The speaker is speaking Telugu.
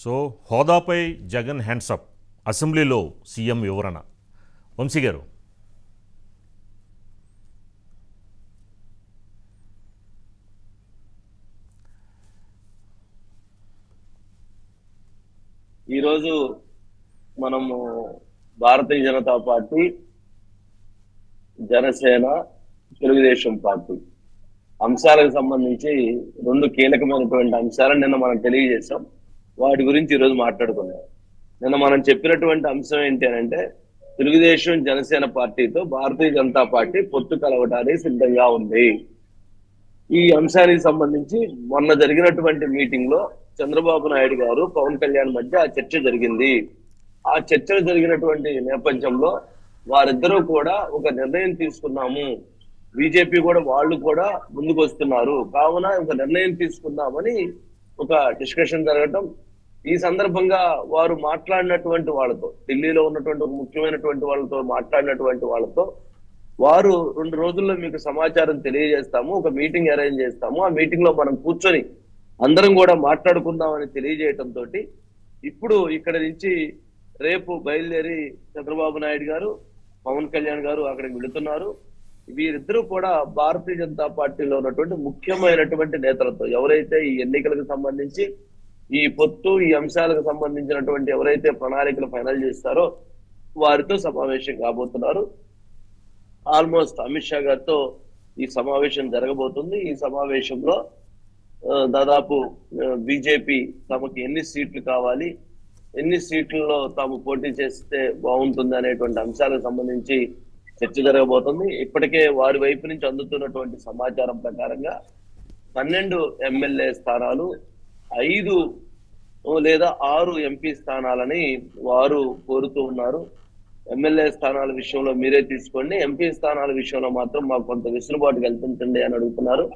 సో హోదాపై జగన్ హ్యాండ్సప్, అసెంబ్లీలో సీఎం వివరణ. వంశీ గారు, ఈరోజు మనము భారతీయ జనతా పార్టీ, జనసేన, తెలుగుదేశం పార్టీ అంశాలకు సంబంధించి రెండు కీలకమైనటువంటి అంశాలను నిన్న మనం తెలియజేశాం. వాటి గురించి ఈరోజు మాట్లాడుకున్నాం. నిన్న మనం చెప్పినటువంటి అంశం ఏంటి అంటే, తెలుగుదేశం జనసేన పార్టీతో భారతీయ జనతా పార్టీ పొత్తు కలవడానికి సిద్ధంగా ఉంది. ఈ అంశానికి సంబంధించి మొన్న జరిగినటువంటి మీటింగ్ లో చంద్రబాబు నాయుడు గారు, పవన్ కళ్యాణ్ మధ్య ఆ చర్చ జరిగింది. ఆ చర్చలు జరిగినటువంటి నేపథ్యంలో వారిద్దరూ కూడా ఒక నిర్ణయం తీసుకున్నాము, బీజేపీ కూడా వాళ్ళు కూడా ముందుకు వస్తున్నారు, కావున ఒక నిర్ణయం తీసుకుందామని ఒక డిస్కషన్ జరగటం. ఈ సందర్భంగా వారు మాట్లాడినటువంటి వాళ్ళతో, ఢిల్లీలో ఉన్నటువంటి ఒక ముఖ్యమైనటువంటి వాళ్ళతో మాట్లాడినటువంటి వాళ్ళతో, వారు 2 రోజుల్లో మీకు సమాచారం తెలియజేస్తాము, ఒక మీటింగ్ అరేంజ్ చేస్తాము, ఆ మీటింగ్ లో మనం కూర్చొని అందరం కూడా మాట్లాడుకుందామని తెలియజేయటంతో ఇప్పుడు ఇక్కడ నుంచి రేపు బయలుదేరి చంద్రబాబు నాయుడు గారు, పవన్ కళ్యాణ్ గారు అక్కడికి వెళుతున్నారు. వీరిద్దరూ కూడా భారతీయ జనతా పార్టీలో ఉన్నటువంటి ముఖ్యమైనటువంటి నేతలతో, ఎవరైతే ఈ ఎన్నికలకు సంబంధించి ఈ పొత్తు, ఈ అంశాలకు సంబంధించినటువంటి ఎవరైతే ప్రణాళికలు ఫైనల్ చేస్తారో వారితో సమావేశం కాబోతున్నారు. ఆల్మోస్ట్ అమిత్ షా గారితో ఈ సమావేశం జరగబోతుంది. ఈ సమావేశంలో దాదాపు బీజేపీ తమకు ఎన్ని సీట్లు కావాలి, ఎన్ని సీట్లలో తాము పోటీ చేస్తే బాగుంటుంది అనేటువంటి అంశాలకు సంబంధించి చర్చ జరగబోతుంది. ఇప్పటికే వారి వైపు నుంచి అందుతున్నటువంటి సమాచారం ప్రకారంగా 12 ఎమ్మెల్యే స్థానాలు, 5 లేదా 6 ఎంపీ స్థానాలని వారు కోరుతూ ఉన్నారు. ఎమ్మెల్యే స్థానాల విషయంలో మీరే తీసుకోండి, ఎంపీ స్థానాల విషయంలో మాత్రం మాకు కొంత వెసులుబాటు కల్పించండి అని అడుగుతున్నారు.